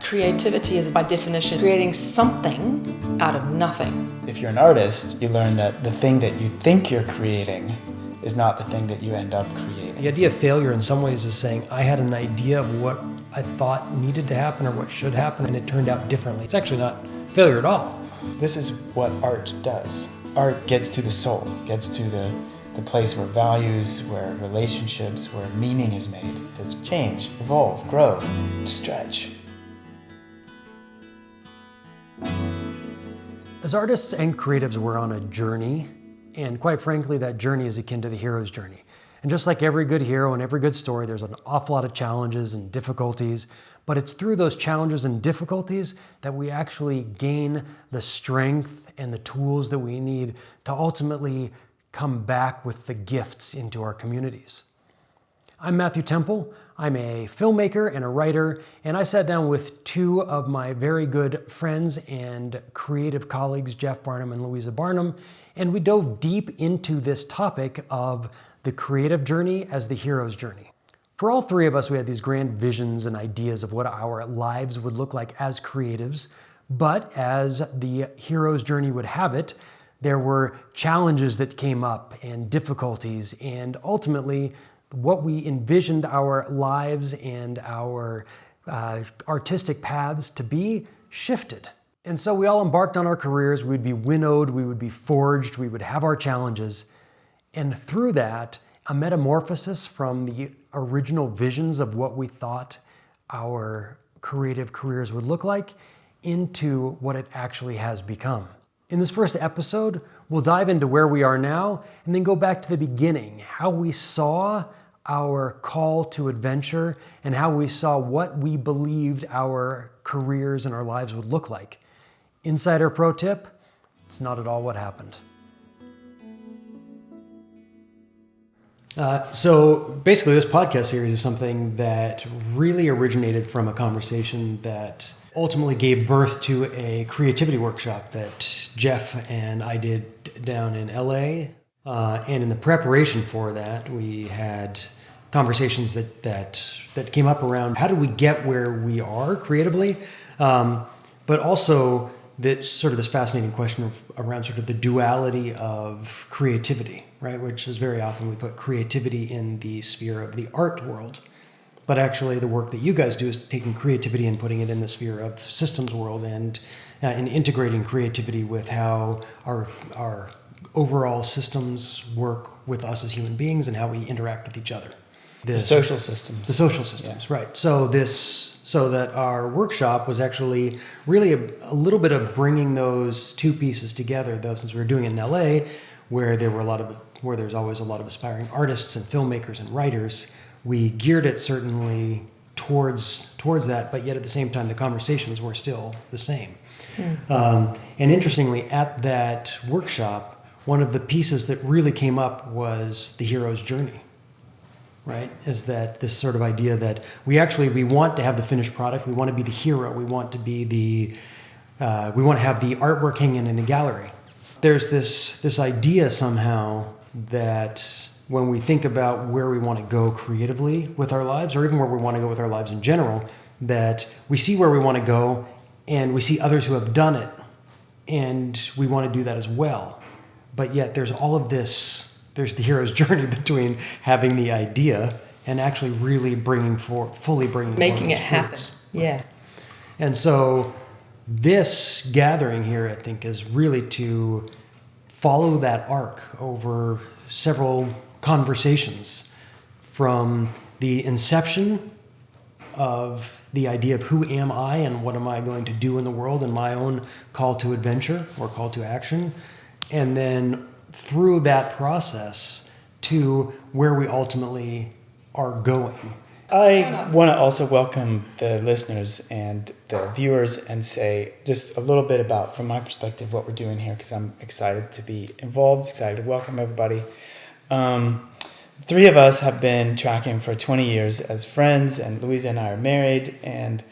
Creativity is, by definition, creating something out of nothing. If you're an artist, you learn that the thing that you think you're creating is not the thing that you end up creating. The idea of failure in some ways is saying, I had an idea of what I thought needed to happen or what should happen, and it turned out differently. It's actually not failure at all. This is what art does. Art gets to the soul, gets to the place where values, where relationships, where meaning is made. It's change, evolve, grow, stretch. As artists and creatives, we're on a journey, and quite frankly, that journey is akin to the hero's journey. And just like every good hero and every good story, there's an awful lot of challenges and difficulties, but it's through those challenges and difficulties that we actually gain the strength and the tools that we need to ultimately come back with the gifts into our communities. I'm Matthew Temple. I'm a filmmaker and a writer, and I sat down with two of my very good friends and creative colleagues, Jeff Barnum and Louisa Barnum, and we dove deep into this topic of the creative journey as the hero's journey. For all three of us, we had these grand visions and ideas of what our lives would look like as creatives, but as the hero's journey would have it, there were challenges that came up and difficulties, and ultimately what we envisioned our lives and our artistic paths to be shifted. And so we all embarked on our careers. We'd be winnowed, we would be forged, we would have our challenges. And through that, a metamorphosis from the original visions of what we thought our creative careers would look like into what it actually has become. In this first episode, we'll dive into where we are now and then go back to the beginning, how we saw our call to adventure and how we saw what we believed our careers and our lives would look like. Insider pro tip, it's not at all what happened. So basically this podcast series is something that really originated from a conversation that ultimately gave birth to a creativity workshop that Jeff and I did down in LA. And in the preparation for that, we had conversations that came up around how do we get where we are creatively, but also this fascinating question around sort of the duality of creativity, right? Which is very often we put creativity in the sphere of the art world, but actually the work that you guys do is taking creativity and putting it in the sphere of systems world and integrating creativity with how our overall systems work with us as human beings and how we interact with each other. The social systems. The social systems, yeah. Right. So that our workshop was actually really a little bit of bringing those two pieces together, though, since we were doing it in LA, where there's always a lot of aspiring artists and filmmakers and writers. We geared it certainly towards that, but yet at the same time, the conversations were still the same. And interestingly, at that workshop, one of the pieces that really came up was the hero's journey, right? Is that this sort of idea that we want to have the finished product. We want to be the hero. We want to be we want to have the artwork hanging in a gallery. There's this idea somehow that when we think about where we want to go creatively with our lives, or even where we want to go with our lives in general, that we see where we want to go and we see others who have done it and we want to do that as well. But yet there's all of this, there's the hero's journey between having the idea and actually really fully bringing making it happen. Yeah. And so this gathering here, I think, is really to follow that arc over several conversations from the inception of the idea of who am I and what am I going to do in the world and my own call to adventure or call to action, and then through that process to where we ultimately are going. I want to also welcome the listeners and the viewers and say just a little bit about, from my perspective, what we're doing here, because I'm excited to be involved, excited to welcome everybody. Three of us have been tracking for 20 years as friends, and Louisa and I are married, and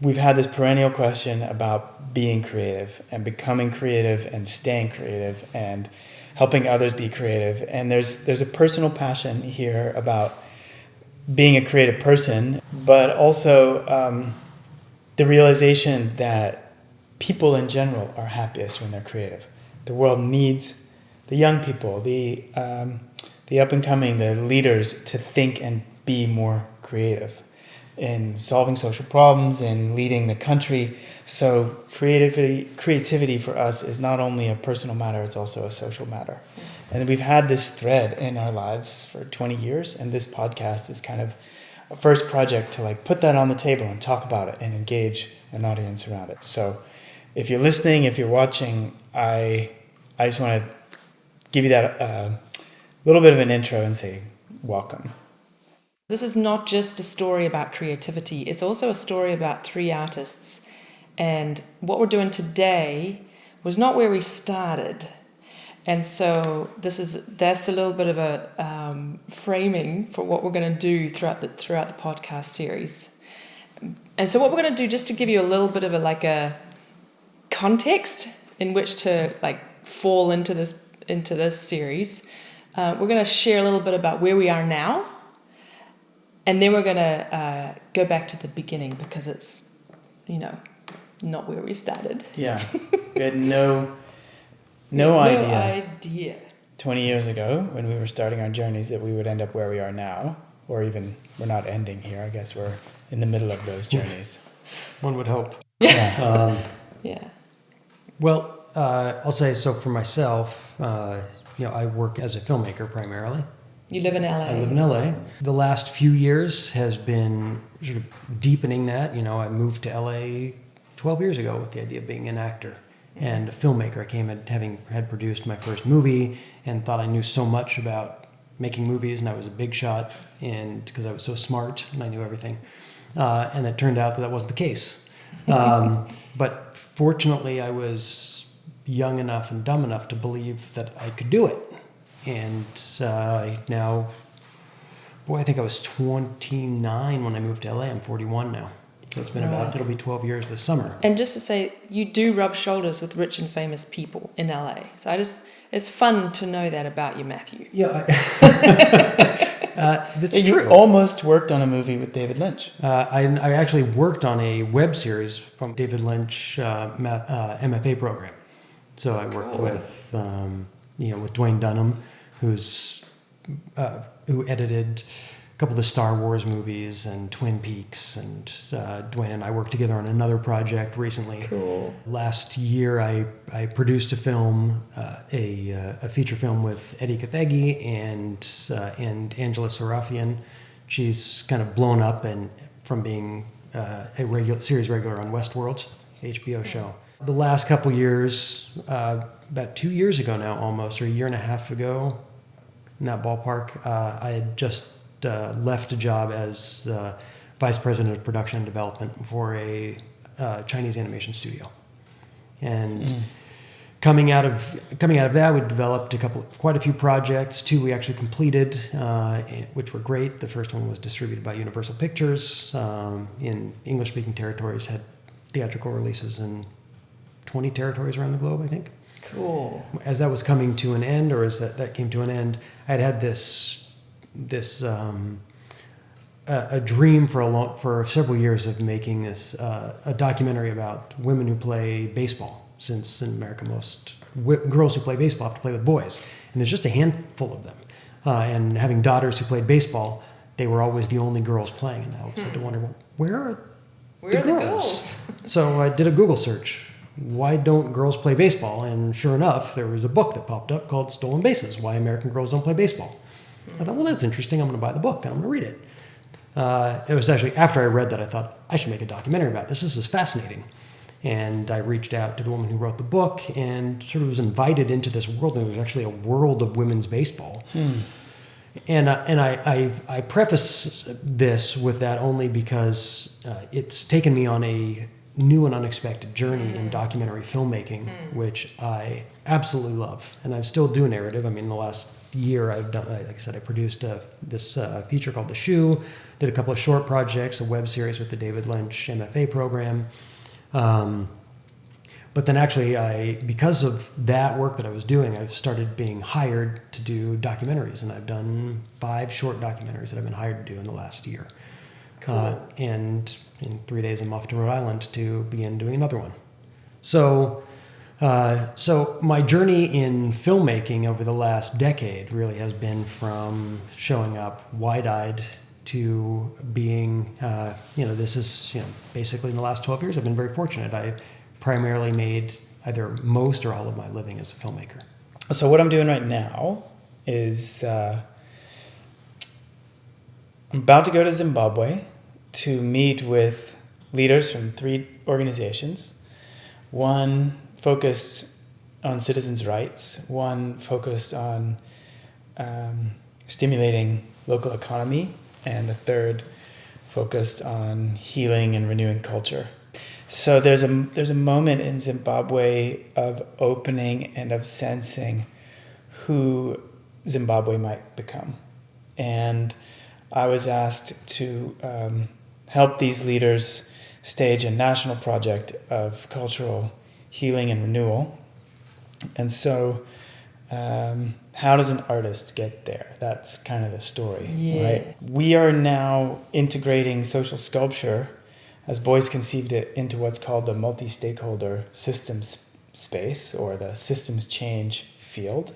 we've had this perennial question about being creative and becoming creative and staying creative and helping others be creative. And there's a personal passion here about being a creative person, but also the realization that people in general are happiest when they're creative. The world needs the young people, the up and coming, the leaders to think and be more creative in solving social problems and leading the country. So creativity for us is not only a personal matter, it's also a social matter. And we've had this thread in our lives for 20 years, and this podcast is kind of a first project to like put that on the table and talk about it and engage an audience around it. So if you're listening, if you're watching, I just want to give you that little bit of an intro and say welcome. This is not just a story about creativity. It's also a story about three artists. And what we're doing today was not where we started. And so that's a little bit of a framing for what we're going to do throughout the podcast series. And so what we're going to do, just to give you a little bit of a context in which to like fall into this series, we're going to share a little bit about where we are now, and then we're going to go back to the beginning, because it's not where we started. Yeah, we had no idea 20 years ago when we were starting our journeys that we would end up where we are now, or even we're not ending here. I guess we're in the middle of those journeys. One would hope. Yeah. Yeah. Well, I'll say so for myself. I work as a filmmaker primarily. You live in LA. I live in LA. The last few years has been sort of deepening that. I moved to LA 12 years ago with the idea of being an actor and a filmmaker. I came having had produced my first movie and thought I knew so much about making movies, and I was a big shot, and because I was so smart and I knew everything. And it turned out that wasn't the case. But fortunately, I was young enough and dumb enough to believe that I could do it. And now, I think I was 29 when I moved to LA. I'm 41 now. So it's been it'll be 12 years this summer. And just to say, you do rub shoulders with rich and famous people in LA. So it's fun to know that about you, Matthew. Yeah. That's you true. almost worked on a movie with David Lynch. I actually worked on a web series from David Lynch MFA program. So I worked with Dwayne Dunham, who edited a couple of the Star Wars movies and Twin Peaks, and Dwayne and I worked together on another project recently. Cool. Last year, I produced a film, a feature film with Eddie Kathegi and Angela Sarafian. She's kind of blown up from being a series regular on Westworld, HBO show. The last couple years, about 2 years ago now almost, or a year and a half ago, in that ballpark, I had just left a job as vice president of production and development for a Chinese animation studio. And coming out of that, we developed quite a few projects. 2 we actually completed, which were great. The first one was distributed by Universal Pictures in English-speaking territories, had theatrical releases in 20 territories around the globe, I think. Cool. As that was coming to an end, or as that came to an end, I'd had a dream for several years of making a documentary about women who play baseball. Since in America, most girls who play baseball have to play with boys, and there's just a handful of them. And having daughters who played baseball, they were always the only girls playing, and I always had to wonder, well, where are the girls? So I did a Google search. Why don't girls play baseball? And sure enough, there was a book that popped up called Stolen Bases, Why American Girls Don't Play Baseball. I thought, well, that's interesting. I'm going to buy the book and I'm going to read it. It was actually after I read that I thought, I should make a documentary about this. This is fascinating. And I reached out to the woman who wrote the book and sort of was invited into this world. And it was actually a world of women's baseball. And I preface this with that only because it's taken me on a new and unexpected journey in documentary filmmaking, which I absolutely love. And I still do narrative. I mean, the last year I've done, like I said, I produced this feature called The Shoe, did a couple of short projects, a web series with the David Lynch MFA program. But then actually, because of that work that I was doing, I started being hired to do documentaries, and I've done 5 short documentaries that I've been hired to do in the last year. Cool. And in 3 days, I'm off to Rhode Island to begin doing another one. So my journey in filmmaking over the last decade really has been from showing up wide-eyed to being, this is, basically in the last 12 years, I've been very fortunate. I primarily made either most or all of my living as a filmmaker. So what I'm doing right now is I'm about to go to Zimbabwe to meet with leaders from 3 organizations. One focused on citizens' rights, one focused on stimulating local economy, and the third focused on healing and renewing culture. So there's a moment in Zimbabwe of opening and of sensing who Zimbabwe might become. And I was asked to help these leaders stage a national project of cultural healing and renewal. And so how does an artist get there? That's kind of the story, right? We are now integrating social sculpture, as Boyce conceived it, into what's called the multi-stakeholder systems space, or the systems change field,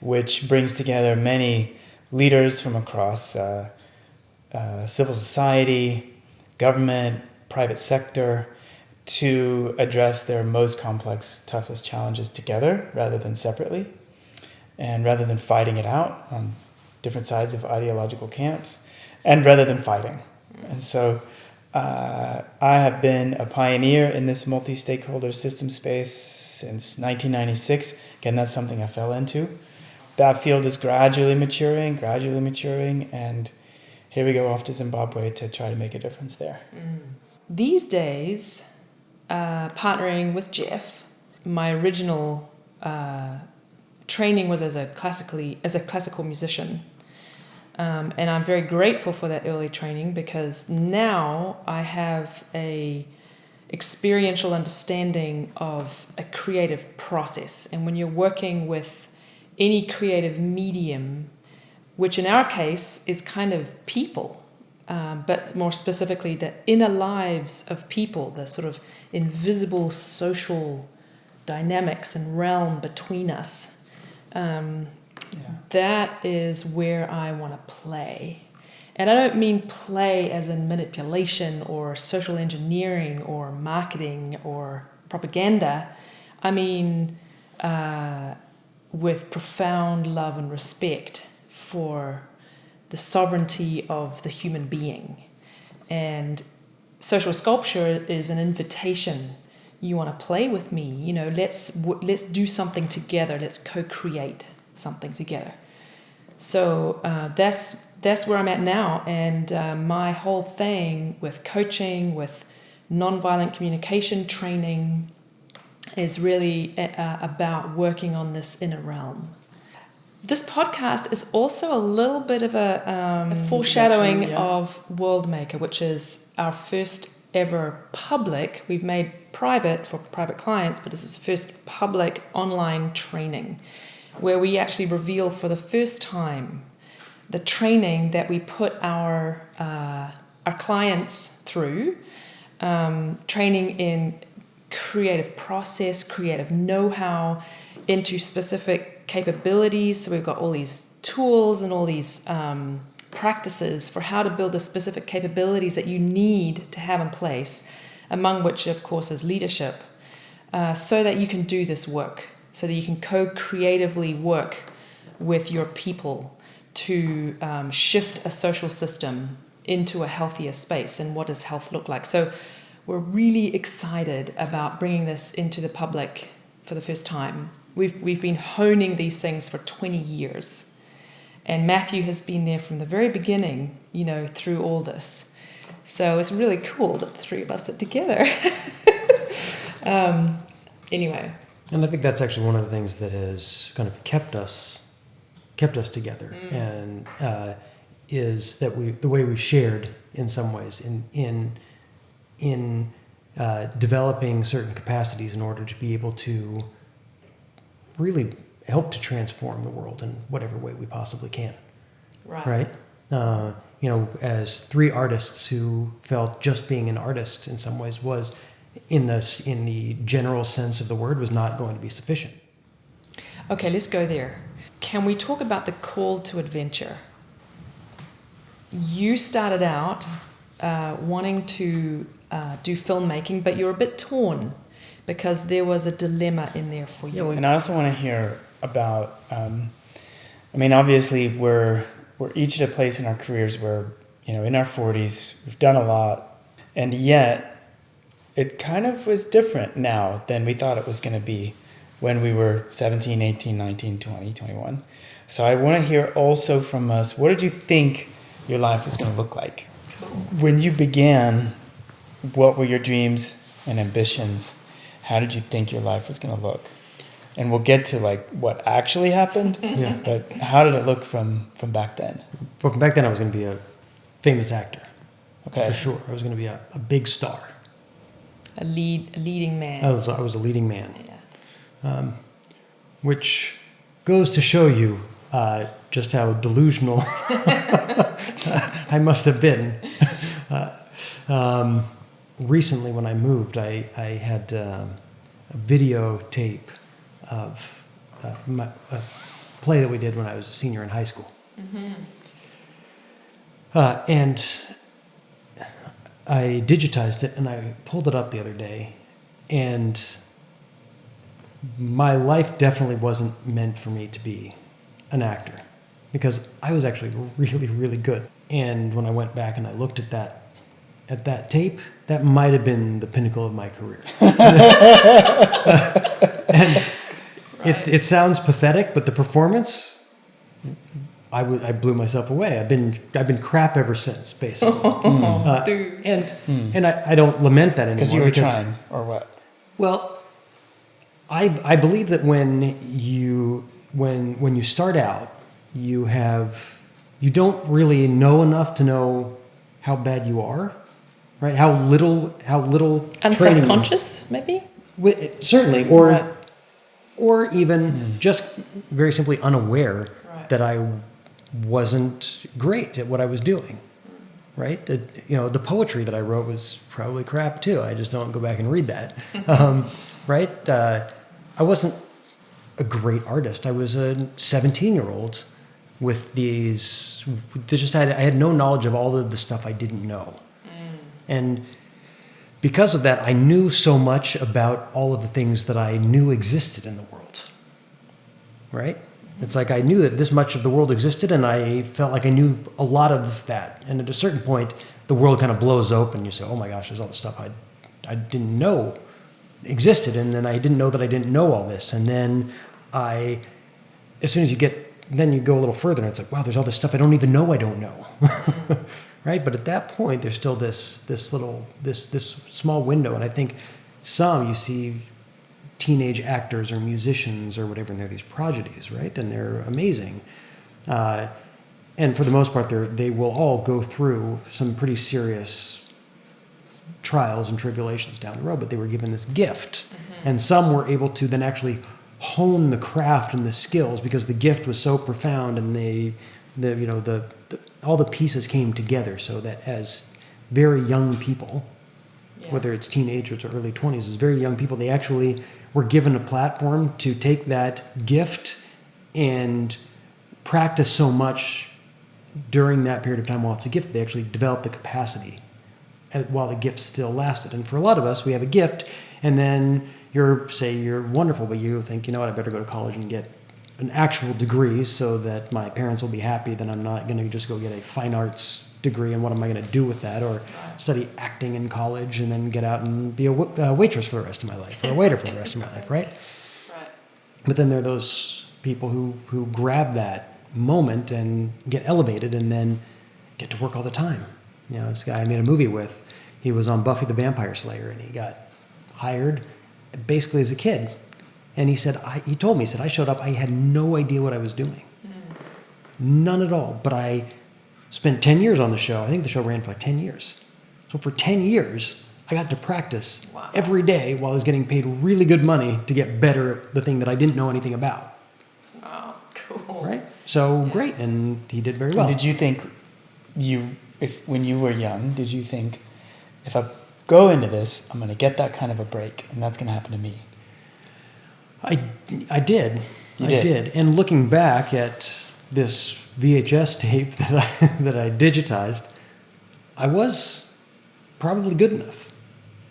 which brings together many leaders from across civil society, government, private sector, to address their most complex, toughest challenges together rather than separately, and rather than fighting it out on different sides of ideological camps, and rather than fighting. And so I have been a pioneer in this multi-stakeholder system space since 1996. Again, that's something I fell into. That field is gradually maturing, and here we go off to Zimbabwe to try to make a difference there. These days, partnering with Jeff, my original training was as a classical musician. And I'm very grateful for that early training, because now I have a experiential understanding of a creative process. And when you're working with any creative medium, which in our case is kind of people, but more specifically the inner lives of people, the sort of invisible social dynamics and realm between us, that is where I want to play. And I don't mean play as in manipulation or social engineering or marketing or propaganda. I mean with profound love and respect for the sovereignty of the human being. And social sculpture is an invitation. You want to play with me? Let's do something together. Let's co-create something together. So that's where I'm at now. And my whole thing with coaching, with nonviolent communication training, is really about working on this inner realm. This podcast is also a little bit of a foreshadowing of Worldmaker, which is our first ever public. We've made private for private clients, but this is first public online training where we actually reveal for the first time the training that we put our clients through, training in creative process, creative know-how, into specific capabilities. So we've got all these tools and all these practices for how to build the specific capabilities that you need to have in place, among which, of course, is leadership, so that you can do this work, so that you can co-creatively work with your people to shift a social system into a healthier space. And what does health look like? So we're really excited about bringing this into the public for the first time. We've been honing these things for 20 years. And Matthew has been there from the very beginning, through all this. So it's really cool that the three of us are together. Anyway. And I think that's actually one of the things that has kind of kept us together, and is that the way we've shared in some ways in developing certain capacities in order to be able to really help to transform the world in whatever way we possibly can. Right. Right? as three artists who felt just being an artist in some ways was, in the general sense of the word, was not going to be sufficient. Okay, let's go there. Can we talk about the call to adventure? You started out wanting to do filmmaking, but you're a bit torn because there was a dilemma in there for you. And I also want to hear about, obviously we're each at a place in our careers where, in our 40s, we've done a lot, and yet it kind of was different now than we thought it was going to be when we were 17, 18, 19, 20, 21. So I want to hear also from us, what did you think your life was going to look like? When you began, what were your dreams and ambitions? How did you think your life was going to look? And we'll get to what actually happened, but how did it look from back then? Well, from back then I was going to be a famous actor. Okay. For sure. I was going to be a big star. A leading man. I was a leading man. Yeah. Which goes to show you just how delusional I must have been. Recently, when I moved, I had a videotape of a play that we did when I was a senior in high school. Mm-hmm. And I digitized it, and I pulled it up the other day, and my life definitely wasn't meant for me to be an actor, because I was actually really, really good. And when I went back and I looked at that tape, that might have been the pinnacle of my career. And it sounds pathetic, but the performance, I blew myself away. I've been crap ever since, basically. Dude. And I don't lament that anymore. Because you were trying, or what? Well, I believe that when you start out, you don't really know enough to know how bad you are, right? How little Unselfconscious, maybe? Certainly, or even just very simply unaware that I wasn't great at what I was doing, right? The poetry that I wrote was probably crap too. I just don't go back and read that, right? I wasn't a great artist. I was a 17-year-old with I had no knowledge of all of the stuff I didn't know. And because of that, I knew so much about all of the things that I knew existed in the world, right? It's like I knew that this much of the world existed, and I felt like I knew a lot of that. And at a certain point, the world kind of blows open. You say, oh my gosh, there's all this stuff I didn't know existed, and then I didn't know that I didn't know all this. And then as soon as you go a little further, and it's like, wow, there's all this stuff I don't even know I don't know. Right? But at that point, there's still this small window. And I think you see teenage actors or musicians or whatever, and they're these prodigies, right? And they're amazing. And for the most part, they will all go through some pretty serious trials and tribulations down the road, but they were given this gift. Mm-hmm. And some were able to then actually hone the craft and the skills because the gift was so profound, and all the pieces came together so that as very young people, whether it's teenagers or early 20s, as very young people, they actually were given a platform to take that gift and practice so much during that period of time while it's a gift. They actually developed the capacity while the gift still lasted. And for a lot of us, we have a gift, and then you're wonderful, but you think, you know what, I better go to college and get an actual degree so that my parents will be happy. Then I'm not going to just go get a fine arts degree, and what am I going to do with that? Or study acting in college and then get out and be a waitress for the rest of my life, or a waiter for the rest of my life, right? Right. But then there are those people who grab that moment and get elevated and then get to work all the time. This guy I made a movie with, he was on Buffy the Vampire Slayer, and he got hired basically as a kid. And he told me, I showed up, I had no idea what I was doing. None at all. But I spent 10 years on the show. I think the show ran for 10 years. So for 10 years, I got to practice every day while I was getting paid really good money to get better at the thing that I didn't know anything about. Wow, cool. Right? So great. And he did very well. Did you think when you were young, did you think, if I go into this, I'm going to get that kind of a break, and that's going to happen to me? I did. You I did? did. And looking back at this VHS tape that I digitized, I was probably good enough.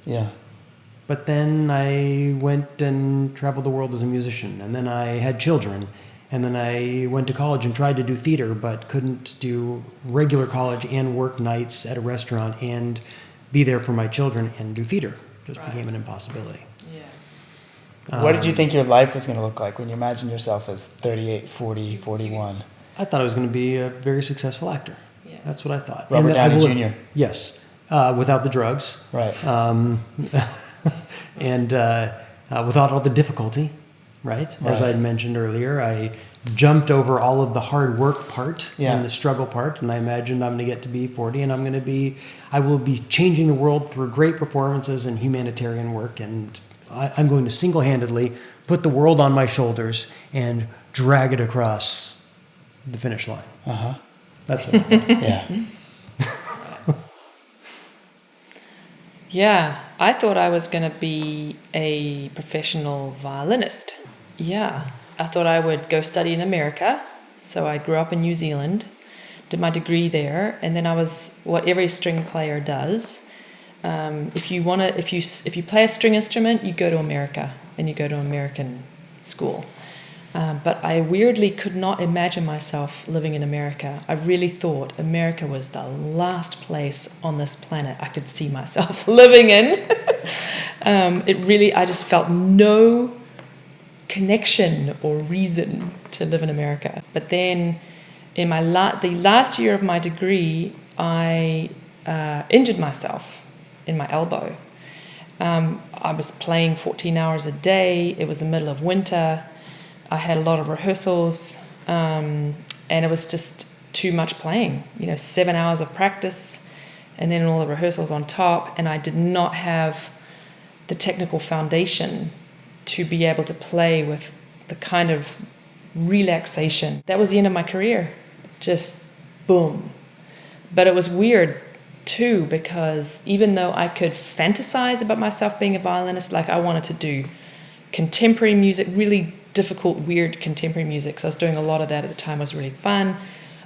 Yeah. But then I went and traveled the world as a musician, and then I had children, and then I went to college and tried to do theater, but couldn't do regular college and work nights at a restaurant and be there for my children and do theater. Just became an impossibility. Yeah. What did you think your life was going to look like when you imagined yourself as 38, 40, 41? I thought I was going to be a very successful actor. Yeah. That's what I thought. Robert And that I Downey would- Jr. Yes, without the drugs. Right. And without all the difficulty, right? As I Right. had mentioned earlier, I jumped over all of the hard work part Yeah. and the struggle part, and I imagined I'm going to get to be 40, and I will be changing the world through great performances and humanitarian work, and I'm going to single-handedly put the world on my shoulders and drag it across the finish line. Uh-huh. That's what I thought. Yeah. Yeah, I thought I was going to be a professional violinist. Yeah, I thought I would go study in America. So I grew up in New Zealand, did my degree there, and then I was what every string player does. If you play a string instrument, you go to America and you go to American school. But I weirdly could not imagine myself living in America. I really thought America was the last place on this planet I could see myself living in. I just felt no connection or reason to live in America. But then in the last year of my degree, I injured myself in my elbow. I was playing 14 hours a day. It was the middle of winter. I had a lot of rehearsals, and it was just too much playing. 7 hours of practice, and then all the rehearsals on top. And I did not have the technical foundation to be able to play with the kind of relaxation. That was the end of my career. Just boom. But it was weird too, because even though I could fantasize about myself being a violinist, like I wanted to do contemporary music, really difficult, weird contemporary music. So I was doing a lot of that at the time. It was really fun.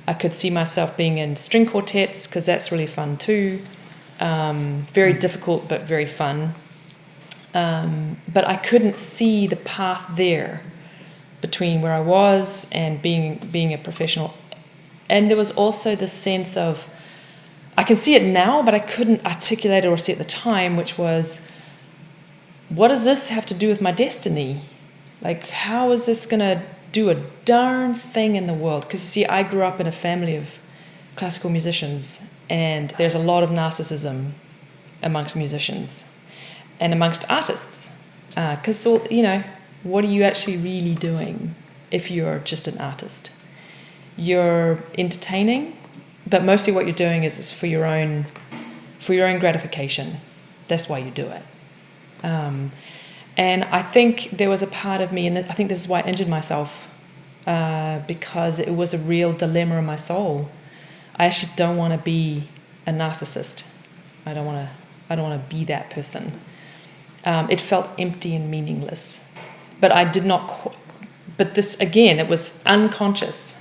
I could see myself being in string quartets because that's really fun too. Very difficult, but very fun. But I couldn't see the path there between where I was and being a professional. And there was also this sense of, I can see it now, but I couldn't articulate it or see it at the time, which was, what does this have to do with my destiny? Like, how is this going to do a darn thing in the world? Because, you see, I grew up in a family of classical musicians, and there's a lot of narcissism amongst musicians and amongst artists. Because, what are you actually really doing if you're just an artist? You're entertaining, but mostly what you're doing is for your own gratification. That's why you do it. And I think there was a part of me, and I think this is why I injured myself, because it was a real dilemma in my soul. I actually don't want to be a narcissist. I don't want to be that person. It felt empty and meaningless. But I did not. But this again, it was unconscious,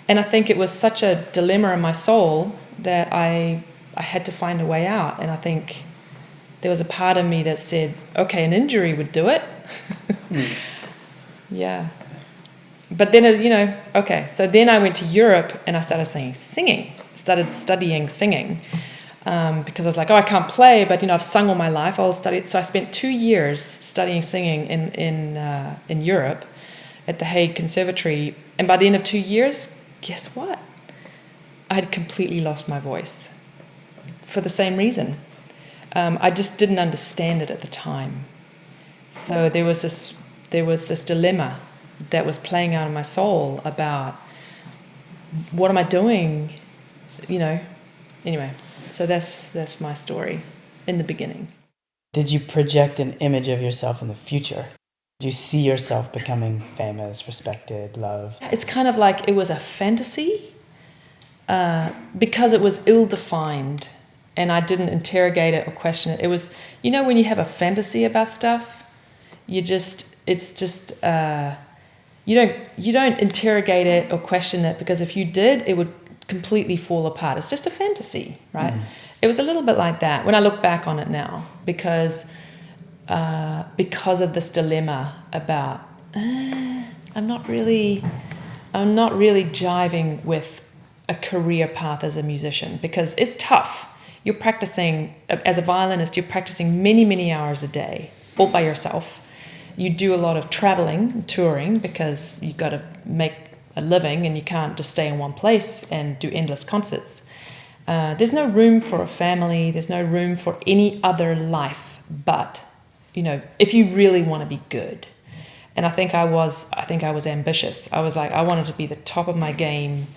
and I think it was such a dilemma in my soul that I had to find a way out. And I think there was a part of me that said, okay, an injury would do it. Yeah. But then, okay. So then I went to Europe and I started started studying singing. Because I was like, I can't play, but, I've sung all my life. I'll study it. So I spent 2 years studying singing in Europe at the Hague Conservatory. And by the end of 2 years, guess what? I had completely lost my voice for the same reason. I just didn't understand it at the time. So there was this dilemma that was playing out in my soul about what am I doing, Anyway, so that's my story in the beginning. Did you project an image of yourself in the future? Did you see yourself becoming famous, respected, loved? It's kind of like it was a fantasy, because it was ill-defined and I didn't interrogate it or question it. It was, you know, when you have a fantasy about stuff, you don't interrogate it or question it, because if you did, it would completely fall apart. It's just a fantasy, right? It was a little bit like that when I look back on it now, because of this dilemma about I'm not really jiving with a career path as a musician, because it's tough. You're practicing as a violinist. You're practicing many, many hours a day, all by yourself. You do a lot of traveling, touring, because you've got to make a living and you can't just stay in one place and do endless concerts. There's no room for a family. There's no room for any other life but, you know, if you really want to be good. And I think I was ambitious. I was like, I wanted to be the top of my game.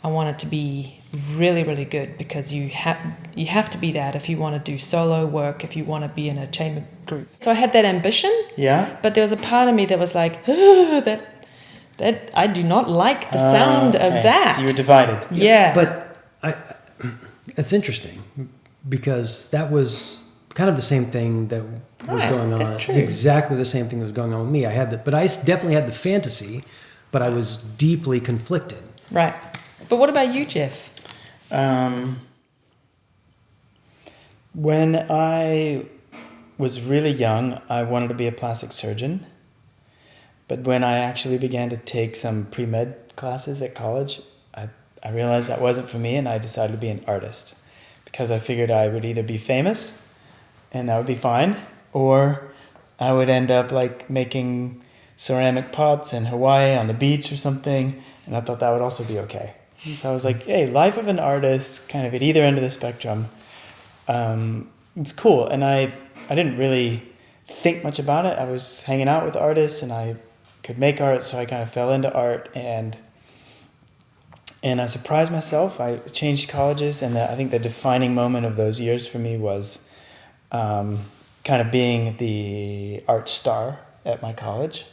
I wanted to be really, really good, because you have to be that if you want to do solo work, if you want to be in a chamber group. So I had that ambition. Yeah. But there was a part of me that was like, that I do not like the sound of that. So you were divided. Yeah. But it's interesting, because that was kind of the same thing that was going on. That's true. It's exactly the same thing that was going on with me. But I definitely had the fantasy, but I was deeply conflicted. Right. But what about you, Jeff? When I was really young, I wanted to be a plastic surgeon. But when I actually began to take some pre-med classes at college, I realized that wasn't for me, and I decided to be an artist, because I figured I would either be famous, and that would be fine, or I would end up like making ceramic pots in Hawaii on the beach or something, and I thought that would also be okay. So I was like, hey, life of an artist, kind of at either end of the spectrum, it's cool. And I didn't really think much about it. I was hanging out with artists, and I could make art, so I kind of fell into art, and I surprised myself. I changed colleges, and I think the defining moment of those years for me was kind of being the art star at my college,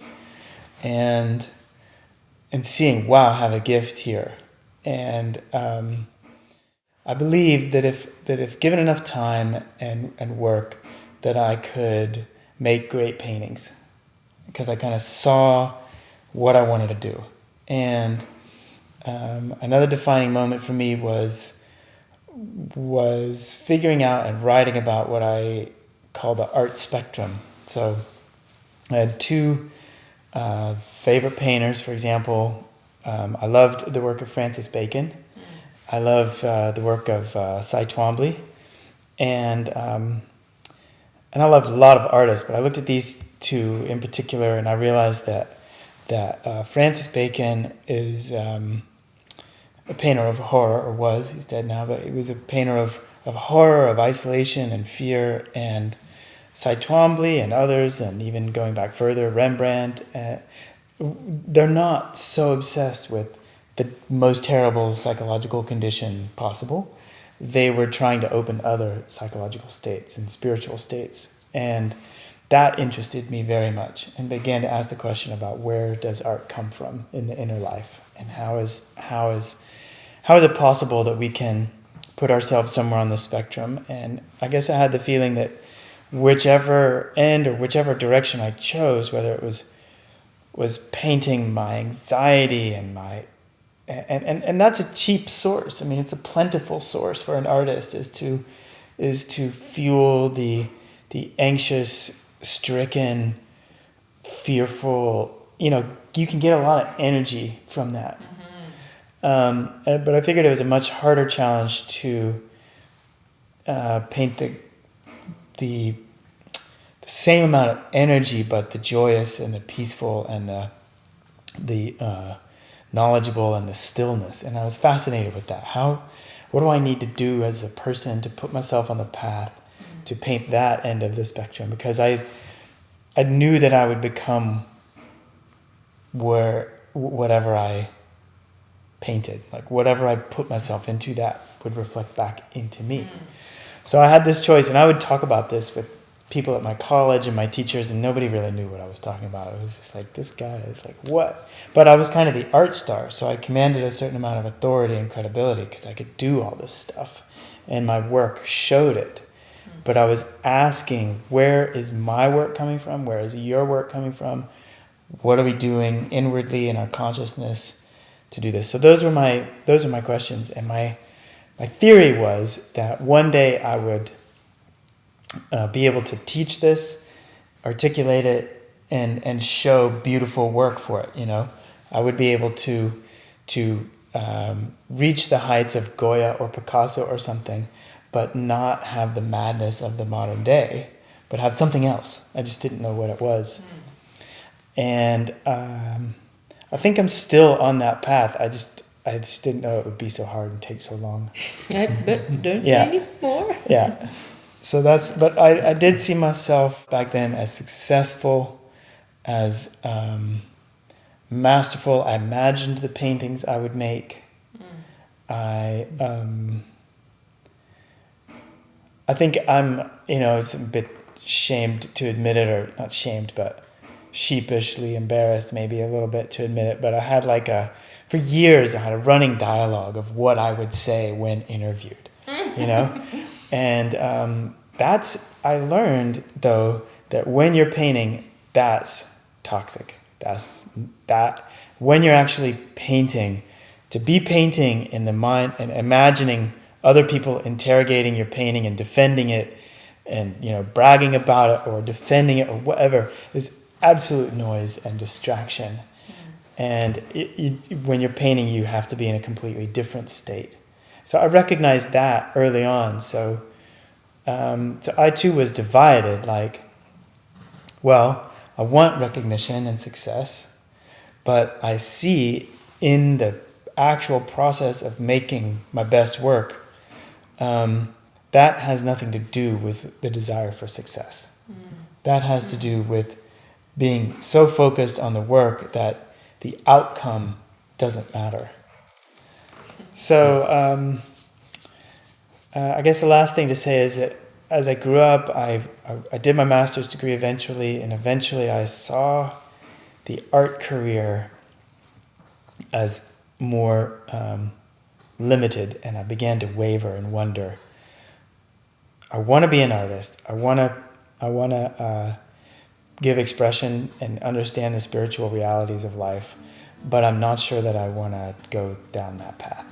and seeing, wow, I have a gift here. And I believed that if given enough time and work, that I could make great paintings, because I kind of saw what I wanted to do. And another defining moment for me was figuring out and writing about what I call the art spectrum. So I had two favorite painters, for example. I loved the work of Francis Bacon. I love the work of Cy Twombly, and I loved a lot of artists. But I looked at these two in particular, and I realized that Francis Bacon is a painter of horror, or was. He's dead now, but he was a painter of horror, of isolation and fear. And Cy Twombly and others, and even going back further, Rembrandt. They're not so obsessed with the most terrible psychological condition possible. They were trying to open other psychological states and spiritual states. And that interested me very much, and began to ask the question about where does art come from in the inner life, and how is it possible that we can put ourselves somewhere on the spectrum. And I guess I had the feeling that whichever end or whichever direction I chose, whether it was painting my anxiety and my and that's a cheap source. I mean, it's a plentiful source for an artist, is to fuel the anxious, stricken, fearful. You know, you can get a lot of energy from that. Mm-hmm. But I figured it was a much harder challenge to paint the same amount of energy, but the joyous and the peaceful and the knowledgeable and the stillness. And I was fascinated with that. What do I need to do as a person to put myself on the path to paint that end of the spectrum? Because I knew that I would become whatever I painted, like whatever I put myself into, that would reflect back into me. So I had this choice, and I would talk about this with people at my college and my teachers, and nobody really knew what I was talking about. It was just like, this guy is like, what? But I was kind of the art star, so I commanded a certain amount of authority and credibility because I could do all this stuff, and my work showed it. But I was asking, where is my work coming from? Where is your work coming from? What are we doing inwardly in our consciousness to do this? So those are my questions, and my theory was that one day I would be able to teach this, articulate it, and show beautiful work for it. You know, I would be able to reach the heights of Goya or Picasso or something, but not have the madness of the modern day, but have something else. I just didn't know what it was. And I think I'm still on that path. I just didn't know it would be so hard and take so long. But don't Yeah. say any more. Yeah. So but I did see myself back then as successful, as masterful. I imagined the paintings I would make. I think I'm, it's a bit shamed to admit it, or not shamed, but sheepishly embarrassed maybe a little bit to admit it, but I had for years I had a running dialogue of what I would say when interviewed, and I learned though that when you're painting, that's toxic. When you're actually painting, to be painting in the mind and imagining other people interrogating your painting and defending it and, bragging about it or defending it or whatever is absolute noise and distraction. And when you're painting, you have to be in a completely different state. So I recognized that early on. So I too was divided, I want recognition and success, but I see in the actual process of making my best work, that has nothing to do with the desire for success. That has to do with being so focused on the work that the outcome doesn't matter. So I guess the last thing to say is that as I grew up, I did my master's degree eventually, and eventually I saw the art career as more limited, and I began to waver and wonder. I want to be an artist. I want to give expression and understand the spiritual realities of life, but I'm not sure that I want to go down that path.